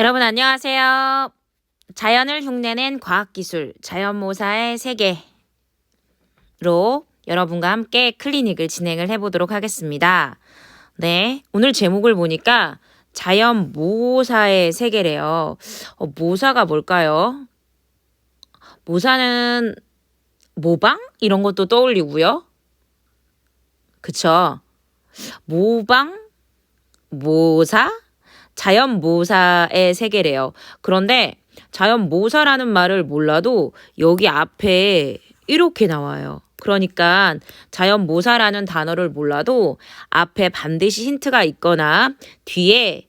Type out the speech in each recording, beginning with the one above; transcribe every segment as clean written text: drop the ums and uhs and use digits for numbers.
여러분 안녕하세요. 자연을 흉내낸 과학기술 자연모사의 세계로 여러분과 함께 클리닉을 진행을 해보도록 하겠습니다. 네, 오늘 제목을 보니까 자연모사의 세계래요. 모사가 뭘까요? 모사는 모방? 이런 것도 떠올리고요. 그쵸? 모방? 모사? 자연모사의 세계래요. 그런데 자연모사라는 말을 몰라도 여기 앞에 이렇게 나와요. 그러니까 자연모사라는 단어를 몰라도 앞에 반드시 힌트가 있거나 뒤에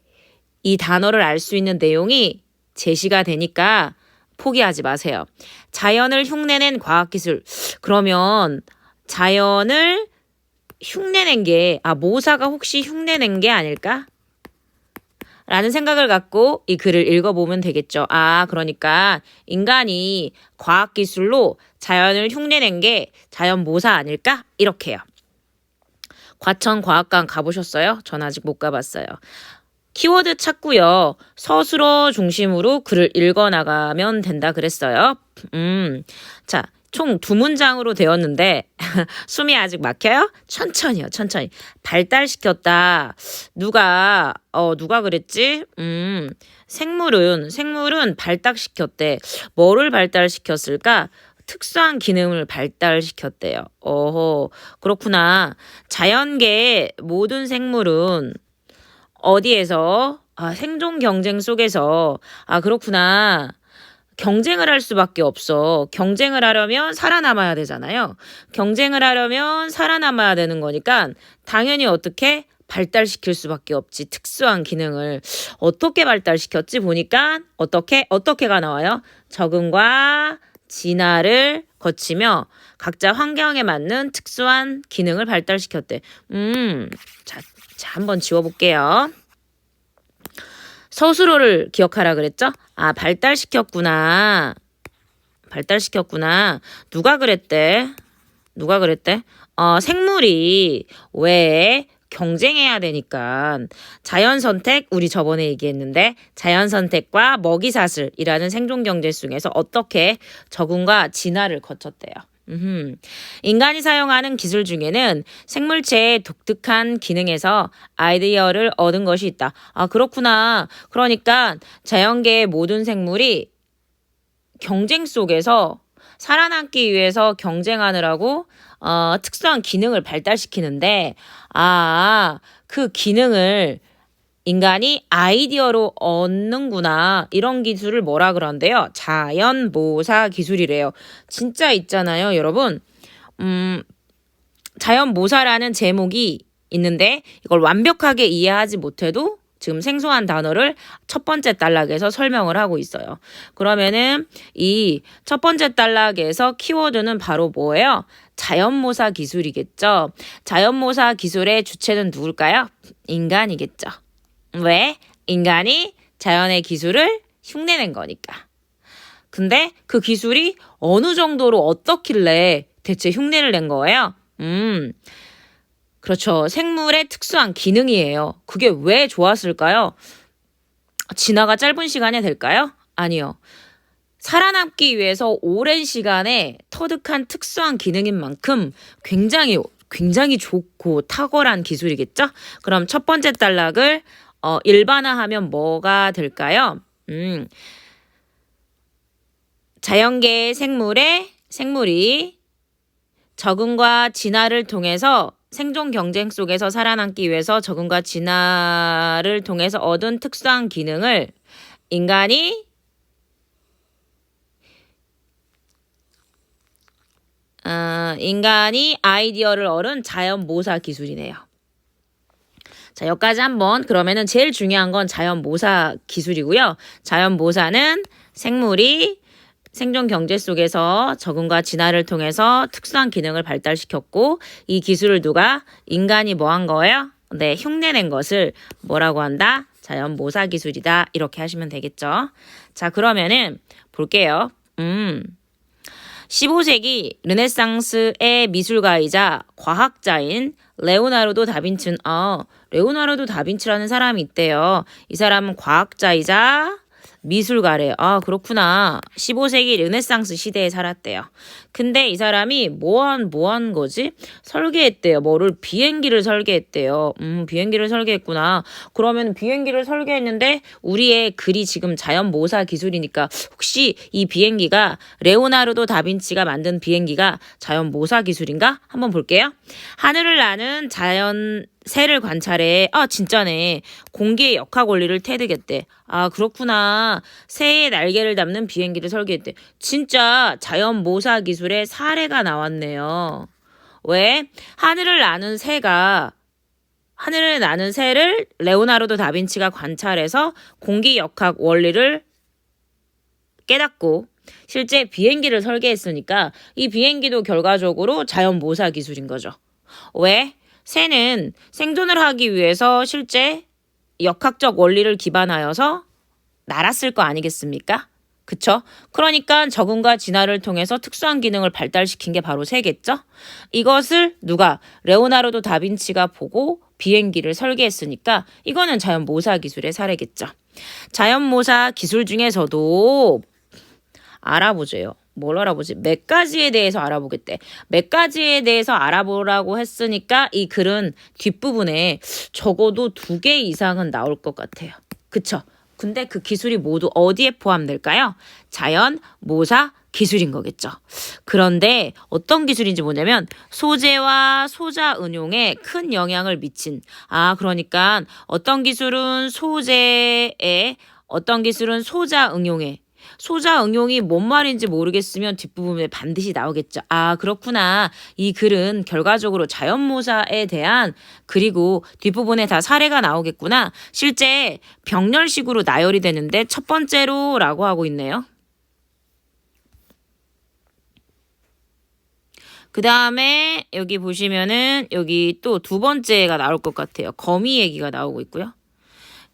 이 단어를 알 수 있는 내용이 제시가 되니까 포기하지 마세요. 자연을 흉내낸 과학기술. 그러면 자연을 흉내낸 게, 모사가 혹시 흉내낸 게 아닐까? 라는 생각을 갖고 이 글을 읽어보면 되겠죠. 그러니까 인간이 과학기술로 자연을 흉내낸 게 자연모사 아닐까? 이렇게요. 과천과학관 가보셨어요? 전 아직 못 가봤어요. 키워드 찾고요. 서술어 중심으로 글을 읽어나가면 된다 그랬어요. 자, 총 2문장으로 되었는데 숨이 아직 막혀요? 천천히요, 천천히. 발달시켰다. 누가 그랬지? 생물은 발달시켰대. 뭐를 발달시켰을까? 특수한 기능을 발달시켰대요. 그렇구나. 자연계의 모든 생물은 어디에서? 생존 경쟁 속에서. 그렇구나. 경쟁을 할 수밖에 없어. 경쟁을 하려면 살아남아야 되잖아요. 경쟁을 하려면 살아남아야 되는 거니까 당연히 어떻게 발달시킬 수밖에 없지. 특수한 기능을 어떻게 발달시켰지 보니까 어떻게가 나와요. 적응과 진화를 거치며 각자 환경에 맞는 특수한 기능을 발달시켰대. 자, 한번 지워볼게요. 서술어를 기억하라 그랬죠? 발달시켰구나. 누가 그랬대? 생물이 왜 경쟁해야 되니까 자연선택, 우리 저번에 얘기했는데 자연선택과 먹이사슬이라는 생존경제 속에서 어떻게 적응과 진화를 거쳤대요. 인간이 사용하는 기술 중에는 생물체의 독특한 기능에서 아이디어를 얻은 것이 있다. 그렇구나. 그러니까 자연계의 모든 생물이 경쟁 속에서 살아남기 위해서 경쟁하느라고 특수한 기능을 발달시키는데 그 기능을 인간이 아이디어로 얻는구나. 이런 기술을 뭐라 그러는데요? 자연모사 기술이래요. 진짜 있잖아요, 여러분. 자연모사라는 제목이 있는데 이걸 완벽하게 이해하지 못해도 지금 생소한 단어를 첫 번째 단락에서 설명을 하고 있어요. 그러면은 이 첫 번째 단락에서 키워드는 바로 뭐예요? 자연모사 기술이겠죠. 자연모사 기술의 주체는 누굴까요? 인간이겠죠. 왜? 인간이 자연의 기술을 흉내낸 거니까. 근데 그 기술이 어느 정도로 어떻길래 대체 흉내를 낸 거예요? 그렇죠. 생물의 특수한 기능이에요. 그게 왜 좋았을까요? 진화가 짧은 시간에 될까요? 아니요. 살아남기 위해서 오랜 시간에 터득한 특수한 기능인 만큼 굉장히 좋고 탁월한 기술이겠죠? 그럼 첫 번째 단락을 일반화하면 뭐가 될까요? 자연계의 생물이 적응과 진화를 통해서 생존 경쟁 속에서 살아남기 위해서 적응과 진화를 통해서 얻은 특수한 기능을 인간이 아이디어를 얻은 자연모사 기술이네요. 자, 여기까지 한번. 그러면은 제일 중요한 건 자연모사 기술이고요. 자연모사는 생물이 생존 경제 속에서 적응과 진화를 통해서 특수한 기능을 발달시켰고 이 기술을 인간이 뭐 한 거예요? 네, 흉내낸 것을 뭐라고 한다? 자연모사 기술이다. 이렇게 하시면 되겠죠. 자, 그러면은 볼게요. 15세기 르네상스의 미술가이자 과학자인 레오나르도 다빈치라는 사람이 있대요. 이 사람은 과학자이자 미술가래요. 아, 그렇구나. 15세기 르네상스 시대에 살았대요. 근데 이 사람이 뭐 한 거지? 설계했대요. 뭐를? 비행기를 설계했대요. 비행기를 설계했구나. 그러면 비행기를 설계했는데 우리의 글이 지금 자연 모사 기술이니까 혹시 이 비행기가 레오나르도 다빈치가 만든 비행기가 자연 모사 기술인가? 한번 볼게요. 하늘을 나는 자연 새를 관찰해. 아, 진짜네. 공기의 역학 원리를 터득했대. 아, 그렇구나. 새의 날개를 담는 비행기를 설계했대. 진짜 자연 모사 기술의 사례가 나왔네요. 왜? 하늘을 나는 새를 레오나르도 다빈치가 관찰해서 공기 역학 원리를 깨닫고 실제 비행기를 설계했으니까 이 비행기도 결과적으로 자연 모사 기술인 거죠. 왜? 새는 생존을 하기 위해서 실제 역학적 원리를 기반하여서 날았을 거 아니겠습니까? 그쵸? 그러니까 적응과 진화를 통해서 특수한 기능을 발달시킨 게 바로 새겠죠? 이것을 누가? 레오나르도 다빈치가 보고 비행기를 설계했으니까 이거는 자연 모사 기술의 사례겠죠. 자연 모사 기술 중에서도 알아보죠. 뭘 알아보지? 몇 가지에 대해서 알아보겠대. 몇 가지에 대해서 알아보라고 했으니까 이 글은 뒷부분에 적어도 2개 이상은 나올 것 같아요. 그쵸? 근데 그 기술이 모두 어디에 포함될까요? 자연 모사 기술인 거겠죠. 그런데 어떤 기술인지 뭐냐면 소재와 소자 응용에 큰 영향을 미친. 그러니까 어떤 기술은 소재에, 어떤 기술은 소자 응용에. 소자 응용이 뭔 말인지 모르겠으면 뒷부분에 반드시 나오겠죠. 아, 그렇구나. 이 글은 결과적으로 자연모사에 대한 그리고 뒷부분에 다 사례가 나오겠구나. 실제 병렬식으로 나열이 되는데 첫 번째로 라고 하고 있네요. 그 다음에 여기 보시면은 여기 또 2번째가 나올 것 같아요. 거미 얘기가 나오고 있고요.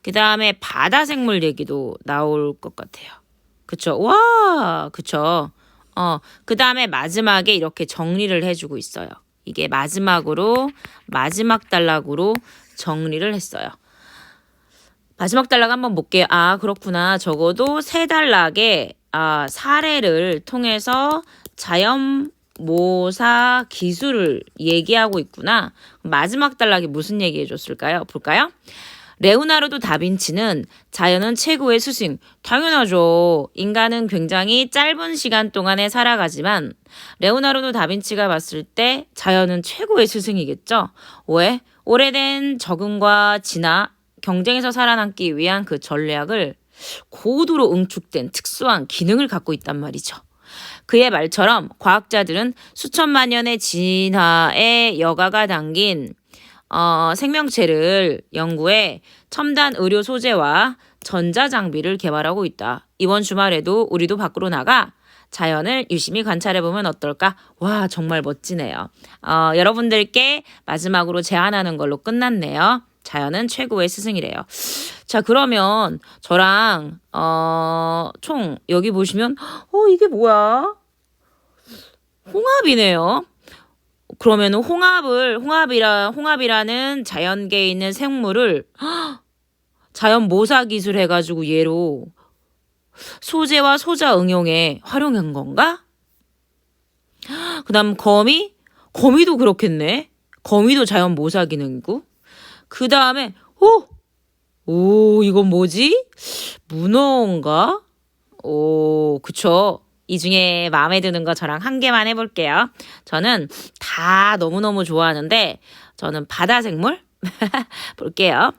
그 다음에 바다 생물 얘기도 나올 것 같아요. 그쵸. 와, 그쵸. 그 다음에 마지막에 이렇게 정리를 해주고 있어요. 이게 마지막 단락으로 정리를 했어요. 마지막 단락 한번 볼게요. 아, 그렇구나. 적어도 3단락의 사례를 통해서 자연 모사 기술을 얘기하고 있구나. 마지막 단락이 무슨 얘기해 줬을까요? 볼까요? 레오나르도 다빈치는 자연은 최고의 스승. 당연하죠. 인간은 굉장히 짧은 시간 동안에 살아가지만 레오나르도 다빈치가 봤을 때 자연은 최고의 스승이겠죠. 왜? 오래된 적응과 진화, 경쟁에서 살아남기 위한 그 전략을 고도로 응축된 특수한 기능을 갖고 있단 말이죠. 그의 말처럼 과학자들은 수천만 년의 진화의 여가가 담긴 생명체를 연구해 첨단 의료 소재와 전자장비를 개발하고 있다. 이번 주말에도 우리도 밖으로 나가 자연을 유심히 관찰해보면 어떨까? 와, 정말 멋지네요. 여러분들께 마지막으로 제안하는 걸로 끝났네요. 자연은 최고의 스승이래요. 자, 그러면 저랑 총 여기 보시면 이게 뭐야? 홍합이네요. 그러면 홍합이라는 자연계에 있는 생물을 자연 모사 기술 해가지고 얘로 소재와 소자 응용에 활용한 건가? 그 다음 거미도 그렇겠네. 거미도 자연 모사 기능이고. 그 다음에 이건 뭐지? 문어인가? 그쵸. 이 중에 마음에 드는 거 저랑 한 개만 해볼게요. 저는 다 너무너무 좋아하는데 저는 바다 생물 볼게요.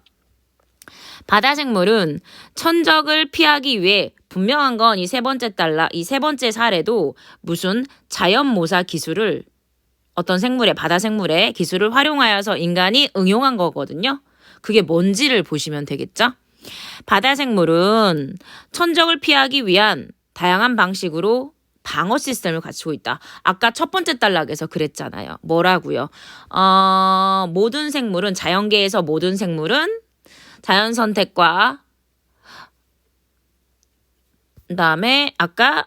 바다 생물은 천적을 피하기 위해 분명한 건 이 3번째 이 3번째 사례도 무슨 자연 모사 기술을 어떤 바다 생물의 기술을 활용하여서 인간이 응용한 거거든요. 그게 뭔지를 보시면 되겠죠? 바다 생물은 천적을 피하기 위한 다양한 방식으로 방어 시스템을 갖추고 있다. 아까 첫 번째 단락에서 그랬잖아요. 뭐라고요? 모든 생물은 자연계에서 모든 생물은 자연 선택과 그다음에 아까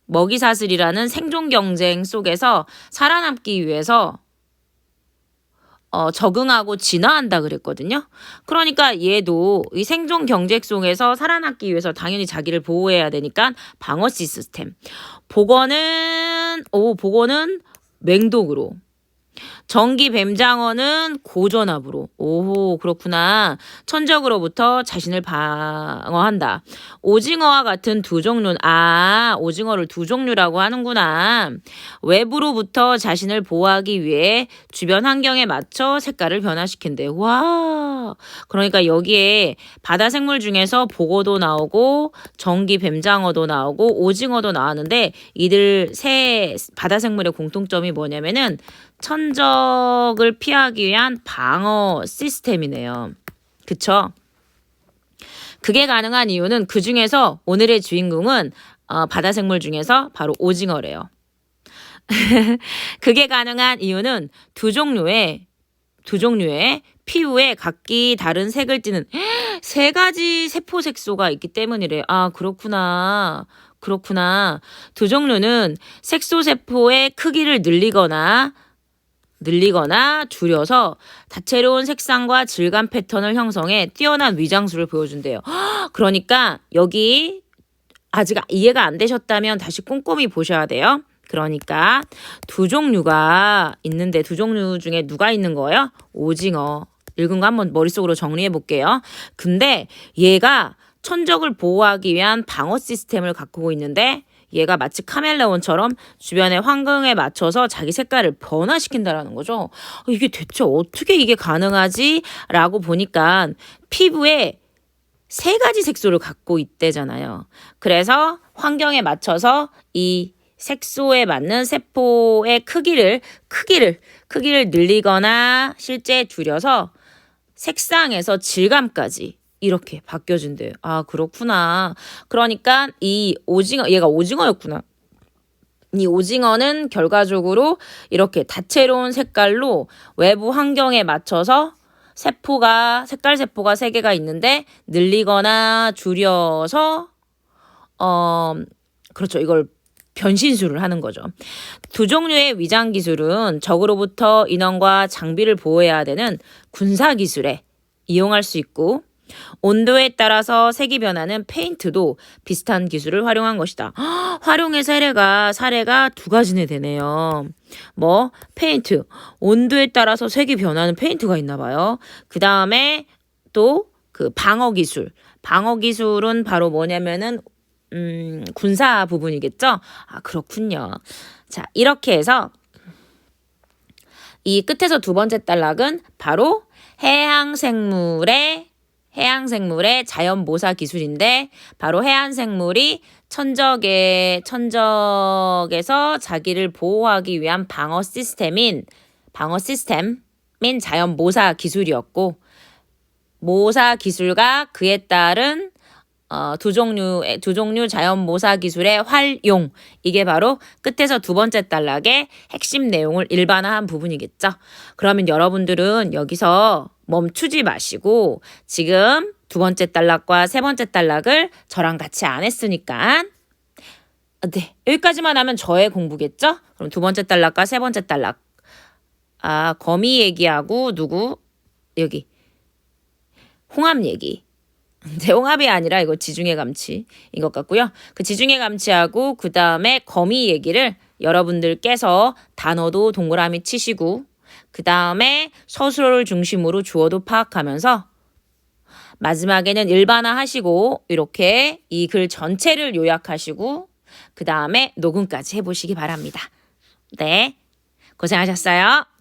먹이사슬이라는 생존 경쟁 속에서 살아남기 위해서 적응하고 진화한다 그랬거든요. 그러니까 얘도 이 생존 경쟁 속에서 살아남기 위해서 당연히 자기를 보호해야 되니까 방어 시스템. 복원은 맹독으로. 전기 뱀장어는 고전압으로. 오호, 그렇구나. 천적으로부터 자신을 방어한다. 오징어와 같은 두 종류는, 오징어를 두 종류라고 하는구나. 외부로부터 자신을 보호하기 위해 주변 환경에 맞춰 색깔을 변화시킨대. 와. 그러니까 여기에 바다 생물 중에서 복어도 나오고, 전기 뱀장어도 나오고, 오징어도 나왔는데, 이들 세 바다 생물의 공통점이 뭐냐면은, 천적을 피하기 위한 방어 시스템이네요. 그쵸? 그게 가능한 이유는 그 중에서 오늘의 주인공은 바다 생물 중에서 바로 오징어래요. 그게 가능한 이유는 두 종류의 피부에 각기 다른 색을 띠는 세 가지 세포 색소가 있기 때문이래요. 그렇구나. 두 종류는 색소 세포의 크기를 늘리거나 줄여서 다채로운 색상과 질감 패턴을 형성해 뛰어난 위장술을 보여준대요. 그러니까 여기 아직 이해가 안 되셨다면 다시 꼼꼼히 보셔야 돼요. 그러니까 두 종류가 있는데 두 종류 중에 누가 있는 거예요? 오징어. 읽은 거 한번 머릿속으로 정리해 볼게요. 근데 얘가 천적을 보호하기 위한 방어 시스템을 갖고 있는데 얘가 마치 카멜레온처럼 주변의 환경에 맞춰서 자기 색깔을 변화시킨다라는 거죠. 이게 대체 어떻게 이게 가능하지? 라고 보니까 피부에 세 가지 색소를 갖고 있대잖아요. 그래서 환경에 맞춰서 이 색소에 맞는 세포의 크기를 늘리거나 실제 줄여서 색상에서 질감까지 이렇게 바뀌어준대요. 그렇구나. 그러니까 이 오징어, 얘가 오징어였구나. 이 오징어는 결과적으로 이렇게 다채로운 색깔로 외부 환경에 맞춰서 색깔 세포가 3개가 있는데 늘리거나 줄여서 그렇죠. 이걸 변신술을 하는 거죠. 두 종류의 위장 기술은 적으로부터 인원과 장비를 보호해야 되는 군사 기술에 이용할 수 있고 온도에 따라서 색이 변하는 페인트도 비슷한 기술을 활용한 것이다. 활용의 사례가 2가지나 되네요. 페인트. 온도에 따라서 색이 변하는 페인트가 있나 봐요. 그 다음에 또 그 방어 기술. 방어 기술은 바로 뭐냐면은 군사 부분이겠죠? 그렇군요. 자, 이렇게 해서 이 끝에서 두 번째 단락은 바로 해양생물의 자연 모사 기술인데 바로 해양생물이 천적에서 자기를 보호하기 위한 방어 시스템인 자연 모사 기술이었고 모사 기술과 그에 따른 두 종류 자연 모사 기술의 활용. 이게 바로 끝에서 두 번째 단락의 핵심 내용을 일반화한 부분이겠죠. 그러면 여러분들은 여기서 멈추지 마시고 지금 두 번째 단락과 세 번째 단락을 저랑 같이 안 했으니까 네, 여기까지만 하면 저의 공부겠죠? 그럼 두 번째 단락과 세 번째 단락. 거미 얘기하고 여기 홍합 얘기. 홍합이 아니라 이거 지중해 감치인 것 같고요. 그 지중해 감치하고 그 다음에 거미 얘기를 여러분들께서 단어도 동그라미 치시고 그 다음에 서술어를 중심으로 주어도 파악하면서 마지막에는 일반화 하시고 이렇게 이 글 전체를 요약하시고 그 다음에 녹음까지 해보시기 바랍니다. 네, 고생하셨어요.